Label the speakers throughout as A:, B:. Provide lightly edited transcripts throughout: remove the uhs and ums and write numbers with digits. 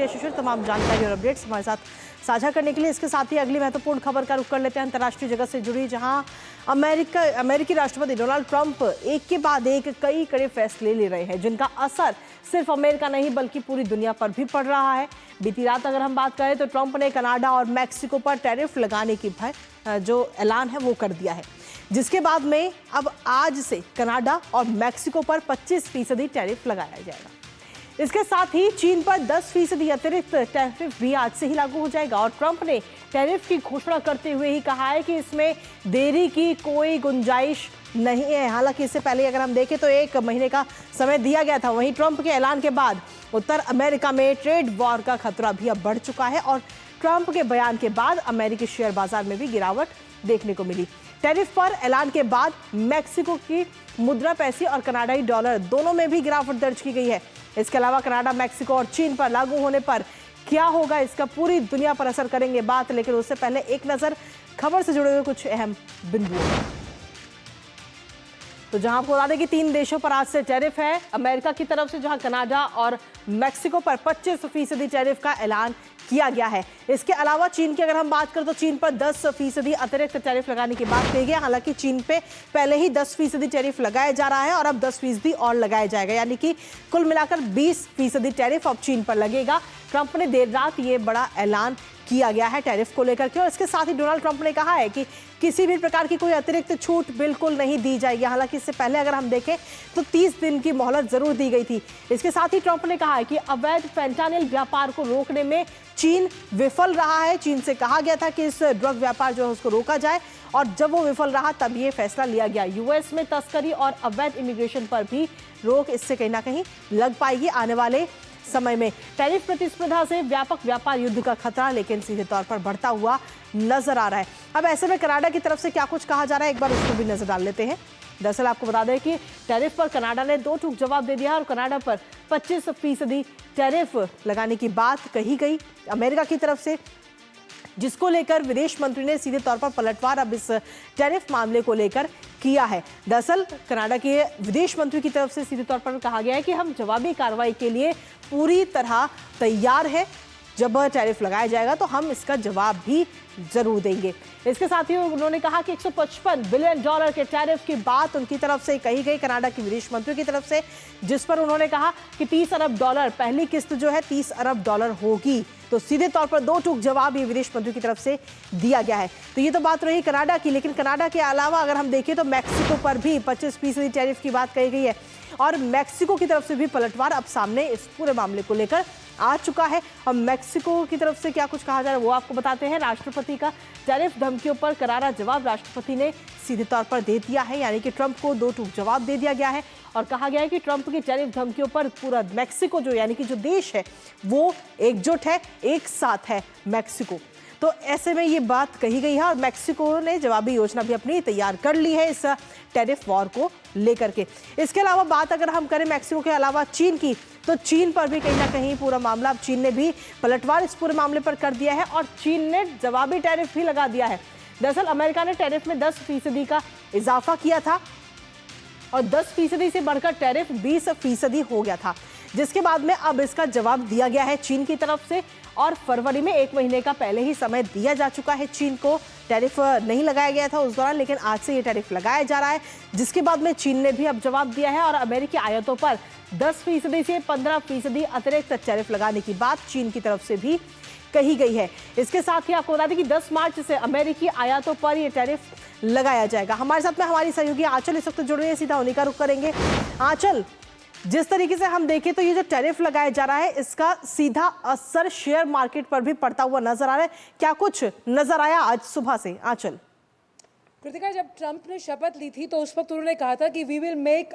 A: यशस्वी, तमाम जानकारी और अपडेट्स हमारे साथ साझा करने के लिए। इसके साथ ही अगली महत्वपूर्ण खबर का रुख कर लेते हैं अंतर्राष्ट्रीय जगत से जुड़ी, जहां अमेरिकी राष्ट्रपति डोनाल्ड ट्रंप एक के बाद एक कई कड़े फैसले ले रहे हैं, जिनका असर सिर्फ अमेरिका नहीं बल्कि पूरी दुनिया पर भी पड़ रहा है। बीती रात अगर हम बात करें तो ट्रंप ने कनाडा और मैक्सिको पर टैरिफ लगाने की जो ऐलान है वो कर दिया है, जिसके बाद में अब आज से कनाडा और मैक्सिको पर 25% टैरिफ लगाया जाएगा। इसके साथ ही चीन पर 10% अतिरिक्त टैरिफ भी आज से ही लागू हो जाएगा। और ट्रंप ने टैरिफ की घोषणा करते हुए ही कहा है कि इसमें देरी की कोई गुंजाइश नहीं है। हालांकि इससे पहले अगर हम देखें तो 1 महीने का समय दिया गया था। वहीं ट्रंप के ऐलान के बाद उत्तर अमेरिका में ट्रेड वॉर का खतरा भी अब बढ़ चुका है और ट्रंप के बयान के बाद अमेरिकी शेयर बाजार में भी गिरावट देखने को मिली। टैरिफ पर ऐलान के बाद मैक्सिको की मुद्रा पैसे और कनाडाई डॉलर दोनों में भी गिरावट दर्ज की गई है। इसके अलावा कनाडा, मैक्सिको और चीन पर लागू होने पर क्या होगा, इसका पूरी दुनिया पर असर करेंगे बात। लेकिन उससे पहले एक नजर खबर से जुड़े हुए कुछ अहम बिंदुओं पर। तो जहां आपको बता दें कि 3 देशों पर आज से टैरिफ है। अमेरिका की तरफ से जहां कनाडा और मैक्सिको पर 25% टैरिफ का ऐलान किया गया है। इसके अलावा चीन की अगर हम बात करें तो चीन पर 10% अतिरिक्त टैरिफ लगाने की बात कही गई। हालांकि चीन पे पहले ही 10% टैरिफ लगाया जा रहा है और अब 10% और लगाया जाएगा, यानी कि कुल मिलाकर 20% टैरिफ अब चीन पर लगेगा। ट्रंप ने देर रात ये बड़ा ऐलान किया गया है टैरिफ को लेकर के। और इसके साथ ही डोनाल्ड ट्रंप ने कहा है कि किसी भी प्रकार की कोई अतिरिक्त छूट बिल्कुल नहीं दी जाएगी। हालांकि इससे पहले अगर हम देखें तो 30 दिन की मोहलत जरूर दी गई थी। इसके साथ ही ट्रंप ने कहा है कि अवैध फेंटानिल व्यापार को रोकने में चीन विफल रहा है। चीन से कहा गया था कि इस ड्रग व्यापार जो है उसको रोका जाए और जब वो विफल रहा तब ये फैसला लिया गया। यूएस में तस्करी और अवैध इमिग्रेशन पर भी रोक इससे कहीं ना कहीं लग पाएगी आने वाले समय में। टैरिफ प्रतिस्पर्धा से व्यापक व्यापार युद्ध का खतरा लेकिन सीधे तौर पर बढ़ता हुआ नजर आ रहा है। अब ऐसे में कनाडा की तरफ से क्या कुछ कहा जा रहा है, एक बार उसको भी नजर डाल लेते हैं। दरअसल आपको बता दें कि टैरिफ पर कनाडा ने 2 टूक जवाब दे दिया और कनाडा पर 25% टैरिफ लगाने की बात कही गई अमेरिका की तरफ से, जिसको लेकर विदेश मंत्री ने सीधे तौर पर पलटवार अब इस टैरिफ मामले को लेकर किया है। दरअसल कनाडा के विदेश मंत्री की तरफ से सीधे तौर पर कहा गया है कि हम जवाबी कार्रवाई के लिए पूरी तरह तैयार है। जब टैरिफ लगाया जाएगा तो हम इसका जवाब भी जरूर देंगे। इसके साथ ही उन्होंने कहा कि $155 बिलियन के टैरिफ की बात उनकी तरफ से कही गई कनाडा के विदेश मंत्री की तरफ से, जिस पर उन्होंने कहा कि $30 अरब पहली किस्त जो है $30 अरब होगी। तो सीधे तौर पर 2 टूक जवाब ये विदेश मंत्री की तरफ से दिया गया है। तो ये तो बात रही कनाडा की, लेकिन कनाडा के अलावा अगर हम देखें तो मैक्सिको पर भी 25% टैरिफ की बात कही गई है और मैक्सिको की तरफ से भी पलटवार अब सामने इस पूरे मामले को लेकर आ चुका है। और मैक्सिको की तरफ से क्या कुछ कहा जा रहा है वो आपको बताते हैं। राष्ट्रपति का टैरिफ धमकियों पर करारा जवाब राष्ट्रपति ने सीधे तौर पर दे दिया है, यानी कि ट्रंप को 2 टूक जवाब दे दिया गया है और कहा गया है कि ट्रंप की टैरिफ धमकियों पर पूरा मैक्सिको जो यानी कि जो देश है वो एकजुट है, एक साथ है मैक्सिको। तो ऐसे में ये बात कही गई है और मैक्सिको ने जवाबी योजना भी अपनी तैयार कर ली है इस टैरिफ वॉर को लेकर के। इसके अलावा बात अगर हम करें मैक्सिको के अलावा चीन की, तो चीन पर भी कहीं ना कहीं पूरा मामला अब चीन ने भी पलटवार इस पूरे मामले पर कर दिया है और चीन ने जवाबी टैरिफ भी लगा दिया है। दरअसल अमेरिका ने टैरिफ में 10% का इजाफा किया था और 10% से बढ़कर टैरिफ 20% हो गया था, जिसके बाद में अब इसका जवाब दिया गया है चीन की तरफ से। और फरवरी में 1 महीने का पहले ही समय दिया जा चुका है चीन को। टैरिफ नहीं लगाया गया था उस दौरान, लेकिन आज से ये टैरिफ लगाया जा रहा है, जिसके बाद में चीन ने भी अब जवाब दिया है और अमेरिकी आयातों पर 10% से 15% अतिरिक्त टैरिफ लगाने की बात चीन की तरफ से भी कही गई है। इसके साथ ही आपको बता दें कि 10 मार्च से अमेरिकी आयातों पर यह टैरिफ लगाया जाएगा। हमारे साथ में हमारी सहयोगी आंचल इस वक्त जुड़ रही है, सीधा उन्हीं का रुख करेंगे। आंचल, जिस तरीके से हम देखें तो ये जो टैरिफ लगाया जा रहा है इसका सीधा असर शेयर मार्केट पर भी पड़ता हुआ नजर आ रहा है, क्या कुछ नजर आया आज सुबह से? आंचल।
B: कृतिका, जब ट्रंप ने शपथ ली थी तो उस वक्त उन्होंने कहा था कि we will make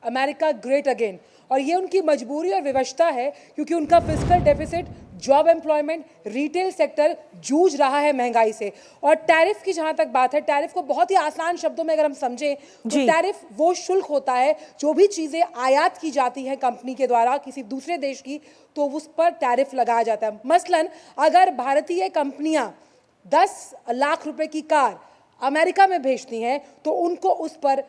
B: America great again, और ये उनकी मजबूरी और विवशता है क्योंकि उनका fiscal deficit, job employment, retail sector जूझ रहा है महंगाई से। और टैरिफ की जहां तक बात है, टैरिफ को बहुत ही आसान शब्दों में अगर हम समझें तो टैरिफ वो शुल्क होता है जो भी चीजें आयात की जाती हैं कंपनी के द्वारा किसी दूसरे देश की, तो उस पर टैरिफ लगाया जाता है। मसलन अगर भारतीय कंपनियां 10 लाख रुपए की कार अमेरिका में भेजती हैं तो उनको उस पर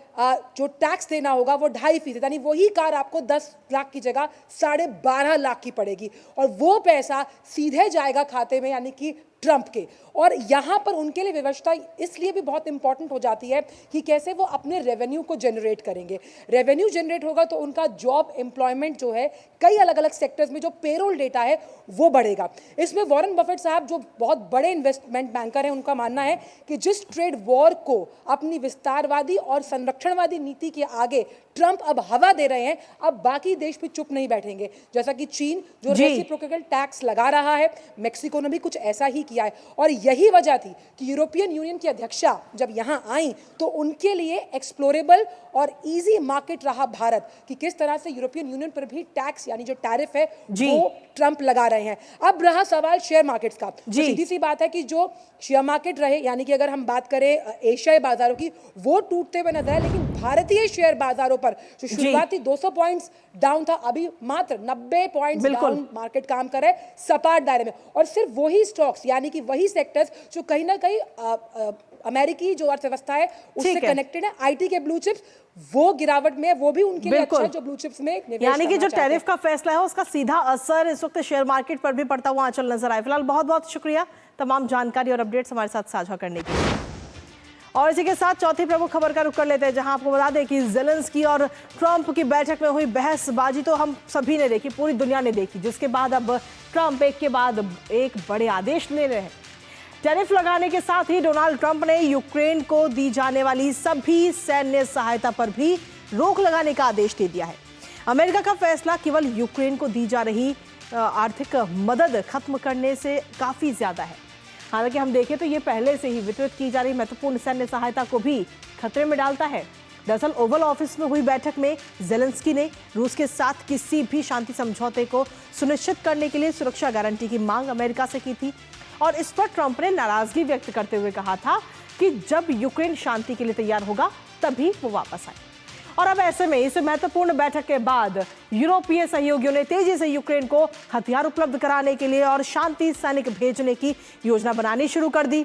B: जो टैक्स देना होगा वो 2.5%, यानी वही कार आपको 10 लाख की जगह 12.5 लाख की पड़ेगी और वो पैसा सीधे जाएगा खाते में, यानी कि ट्रंप के। और यहाँ पर उनके लिए व्यवस्था इसलिए भी बहुत इंपॉर्टेंट हो जाती है कि कैसे वो अपने रेवेन्यू को जनरेट करेंगे। रेवेन्यू जनरेट होगा तो उनका जॉब एम्प्लॉयमेंट जो है कई अलग अलग सेक्टर्स में जो पेरोल डेटा है वो बढ़ेगा। इसमें वॉरेन बफेट साहब जो बहुत बड़े इन्वेस्टमेंट बैंकर हैं, उनका मानना है कि जिस ट्रेड वॉर को अपनी विस्तारवादी और संरक्षणवादी नीति के आगे ट्रंप अब हवा दे रहे हैं, अब बाकी देश भी चुप नहीं बैठेंगे। जैसा कि चीन जो रेसिप्रोकल टैक्स लगा रहा है, मेक्सिको ने भी कुछ ऐसा ही किया है। और यही वजह थी कि यूरोपियन यूनियन की अध्यक्षा जब यहां आई तो उनके लिए एक्सप्लोरेबल और इजी मार्केट रहा भारत, कि किस तरह से यूरोपियन यूनियन पर भी टैक्स यानी जो टैरिफ है वो ट्रंप लगा रहे हैं। अब रहा सवाल शेयर मार्केट्स का, तो सीधी सी बात है कि जो शेयर मार्केट रहे, यानी कि अगर हम बात करें एशियाई बाजारों की, वो टूटते हुए नजर है, लेकिन भारतीय शेयर बाजारों पर जो शुरुआती 200 पॉइंट्स डाउन था, अभी मात्र 90 पॉइंट्स डाउन मार्केट काम कर रहा है सपाट दायरे में। और सिर्फ वही स्टॉक्स यानी कि वही सेक्टर्स जो कहीं ना कहीं अमेरिकी जो अर्थव्यवस्था है उससे कनेक्टेड है, आईटी के ब्लू चिप्स, वो गिरावट में है, वो भी उनके लिए अच्छा है जो ब्लू चिप्स में निवेश
A: यानी कि जो टैरिफ का फैसला है उसका सीधा असर इस वक्त शेयर मार्केट पर भी पड़ता हुआ आंचल नजर आए। फिलहाल बहुत बहुत शुक्रिया तमाम जानकारी और अपडेट्स हमारे साथ साझा करने के लिए। और इसी के साथ चौथी प्रमुख खबर का रुख कर लेते हैं, जहां आपको बता दें कि ज़ेलेंस्की और ट्रंप की बैठक में हुई बहसबाजी तो हम सभी ने देखी, पूरी दुनिया ने देखी, जिसके बाद अब ट्रंप एक के बाद एक बड़े आदेश ले रहे हैं। टैरिफ लगाने के साथ ही डोनाल्ड ट्रंप ने यूक्रेन को दी जाने वाली सभी सैन्य सहायता पर भी रोक लगाने का आदेश दे दिया है। अमेरिका का फैसला केवल यूक्रेन को दी जा रही आर्थिक मदद खत्म करने से काफी ज्यादा है। हालांकि हम देखें तो ये पहले से ही वितरित की जा रही महत्वपूर्ण सैन्य सहायता को भी खतरे में डालता है। दरअसल ओवल ऑफिस में हुई बैठक में ज़ेलेंस्की ने रूस के साथ किसी भी शांति समझौते को सुनिश्चित करने के लिए सुरक्षा गारंटी की मांग अमेरिका से की थी और इस पर ट्रंप ने नाराजगी व्यक्त करते हुए कहा था कि जब यूक्रेन शांति के लिए तैयार होगा तभी वो वापस आए। और अब ऐसे में इस महत्वपूर्ण बैठक के बाद यूरोपीय सहयोगियों ने तेजी से यूक्रेन को हथियार उपलब्ध कराने के लिए और शांति सैनिक भेजने की योजना बनानी शुरू कर दी।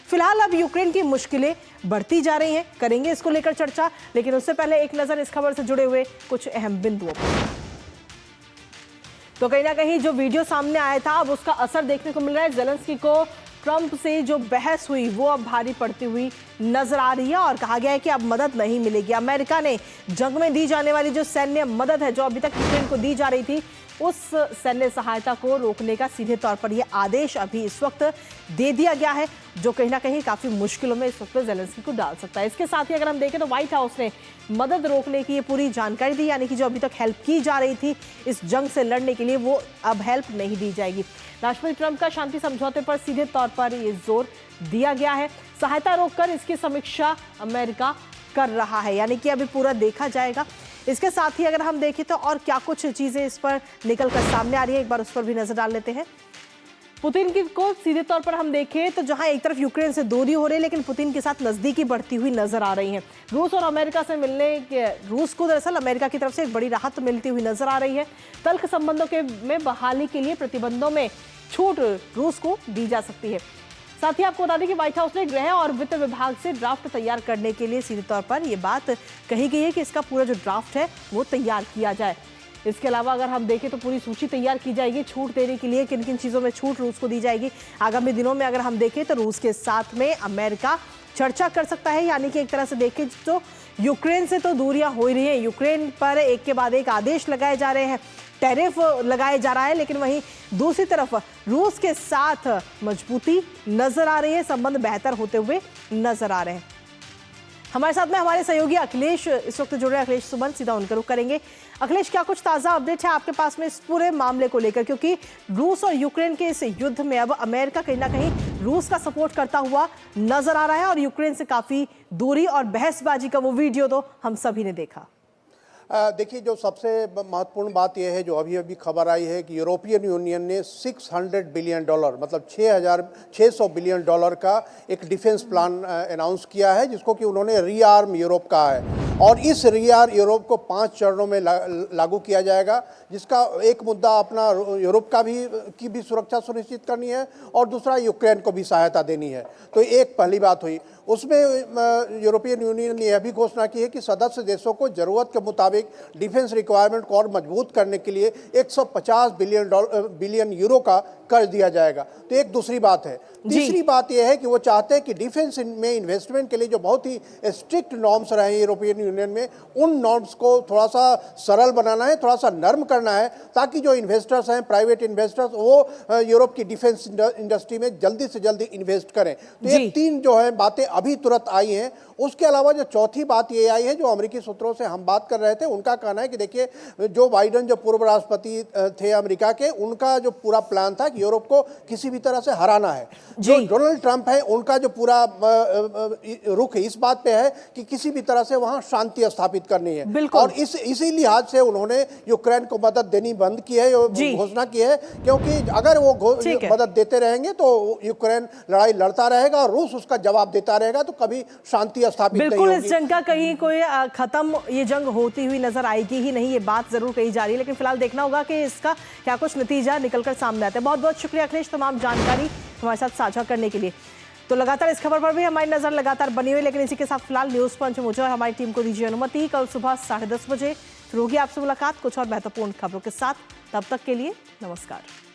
A: फिलहाल अब यूक्रेन की मुश्किलें बढ़ती जा रही हैं, करेंगे इसको लेकर चर्चा, लेकिन उससे पहले एक नजर इस खबर से जुड़े हुए कुछ अहम बिंदुओं पर। तो कहीं ना कहीं जो वीडियो सामने आया था अब उसका असर देखने को मिल रहा है। ज़ेलेंस्की को ट्रंप से जो बहस हुई वो अब भारी पड़ती हुई नजर आ रही है और कहा गया है कि अब मदद नहीं मिलेगी। अमेरिका ने जंग में दी जाने वाली जो सैन्य मदद है जो अभी तक यूक्रेन को दी जा रही थी, उस सैन्य सहायता को रोकने का सीधे तौर पर यह आदेश अभी इस वक्त दे दिया गया है, जो कहीं ना कहीं काफी मुश्किलों में इस वक्त ज़ेलेंस्की को डाल सकता है। इसके साथ ही अगर हम देखें तो व्हाइट हाउस ने मदद रोकने की ये पूरी जानकारी दी, यानी कि जो अभी तक हेल्प की जा रही थी इस जंग से लड़ने के लिए, वो अब हेल्प नहीं दी जाएगी। राष्ट्रपति ट्रंप का शांति समझौते पर सीधे तौर पर ये जोर दिया गया है। सहायता रोककर इसकी समीक्षा अमेरिका कर रहा है, यानी कि अभी पूरा देखा जाएगा। इसके साथ ही अगर हम देखें तो और क्या कुछ चीजें इस पर निकलकर सामने आ रही है, एक बार उस पर भी नजर डाल लेते हैं। पुतिन की को सीधे तौर पर हम देखें तो जहां एक तरफ यूक्रेन से दूरी हो रही है, लेकिन पुतिन के साथ नजदीकी बढ़ती हुई नजर आ रही है। रूस और अमेरिका से मिलने के रूस को दरअसल अमेरिका की तरफ से एक बड़ी राहत मिलती हुई नजर आ रही है। तल्ख संबंधों में बहाली के लिए प्रतिबंधों में छूट रूस को दी जा सकती है। साथ ही आपको बता दें कि व्हाइट हाउस ने गृह और वित्त विभाग से ड्राफ्ट तैयार करने के लिए सीधे तौर पर यह बात कही गई है कि इसका पूरा जो ड्राफ्ट है वो तैयार किया जाए। इसके अलावा अगर हम देखें तो पूरी सूची तैयार की जाएगी छूट देने के लिए, किन किन चीज़ों में छूट रूस को दी जाएगी। आगामी दिनों में अगर हम देखें तो रूस के साथ में अमेरिका चर्चा कर सकता है, यानी कि एक तरह से देखें तो यूक्रेन से तो दूरियां हो ही रही हैं, यूक्रेन पर एक के बाद एक आदेश लगाए जा रहे हैं, टैरिफ लगाया जा रहा है, लेकिन वहीं दूसरी तरफ रूस के साथ मजबूती नजर आ रही है, संबंध बेहतर होते हुए नजर आ रहे हैं। हमारे साथ में हमारे सहयोगी अखिलेश इस वक्त जुड़ रहे हैं। अखिलेश सुमन, सीधा उनका रुख करेंगे। अखिलेश, क्या कुछ ताज़ा अपडेट है आपके पास में इस पूरे मामले को लेकर, क्योंकि रूस और यूक्रेन के इस युद्ध में अब अमेरिका कहीं ना कहीं रूस का सपोर्ट करता हुआ नजर आ रहा है और यूक्रेन से काफ़ी दूरी और बहसबाजी का वो वीडियो तो हम सभी ने देखा।
C: देखिए, जो सबसे महत्वपूर्ण बात यह है जो अभी अभी खबर आई है कि यूरोपियन यूनियन ने $600 बिलियन मतलब 600 बिलियन डॉलर का एक डिफेंस प्लान अनाउंस किया है, जिसको कि उन्होंने रीआर्म यूरोप कहा है। और इस रीआर यूरोप को 5 चरणों में लागू किया जाएगा, जिसका एक मुद्दा अपना यूरोप की भी सुरक्षा सुनिश्चित करनी है और दूसरा यूक्रेन को भी सहायता देनी है। तो एक पहली बात हुई। उसमें यूरोपियन यूनियन ने यह भी घोषणा की है कि सदस्य देशों को जरूरत के मुताबिक डिफेंस रिक्वायरमेंट को और मजबूत करने के लिए 150 बिलियन यूरो का कर्ज दिया जाएगा। तो एक दूसरी बात है। तीसरी बात यह है कि वो चाहते हैं कि डिफेंस में इन्वेस्टमेंट के लिए जो बहुत ही स्ट्रिक्ट नॉर्म्स रहे हैं यूरोपियन यूनियन में, उन नॉर्म्स को थोड़ा सा सरल बनाना है, थोड़ा सा नर्म करना है, ताकि जो इन्वेस्टर्स हैं, प्राइवेट इन्वेस्टर्स, वो यूरोप की डिफेंस इंडस्ट्री में जल्दी से जल्दी इन्वेस्ट करें। तो ये 3 जो है बातें अभी तुरंत आई हैं। उसके अलावा जो चौथी बात ये आई है, जो अमेरिकी सूत्रों से हम बात कर रहे थे, उनका कहना है कि देखिए, जो बाइडन जो पूर्व राष्ट्रपति थे अमेरिका के, उनका जो पूरा प्लान था कि यूरोप को किसी भी तरह से हराना है। जो डोनाल्ड ट्रंप है, उनका जो पूरा रुख इस बात पे है कि किसी भी तरह से वहां शांति स्थापित करनी है। और इसी लिहाज से उन्होंने यूक्रेन को मदद देनी बंद की है, घोषणा की है, क्योंकि अगर वो मदद देते रहेंगे तो यूक्रेन लड़ाई लड़ता रहेगा और रूस उसका जवाब देता रहेगा, तो कभी शांति स्थापित नहीं होगी।
A: बिल्कुल, इस जंग का कहीं कोई खत्म ये जंग होती हुई नजर आएगी ही नहीं, ये बात जरूर कही जा रही है, लेकिन फिलहाल देखना होगा कि इसका क्या कुछ नतीजा निकलकर सामने आता है। बहुत बहुत शुक्रिया अखिलेश, तमाम जानकारी हमारे साथ साझा करने के लिए। तो लगातार इस खबर पर भी हमारी नजर लगातार बनी हुई, लेकिन इसी के साथ फिलहाल न्यूज पंच मुझे और हमारी टीम को दीजिए अनुमति। कल सुबह 10:30 बजे फिर होगी आपसे मुलाकात कुछ और महत्वपूर्ण खबरों के साथ। तब तक के लिए नमस्कार।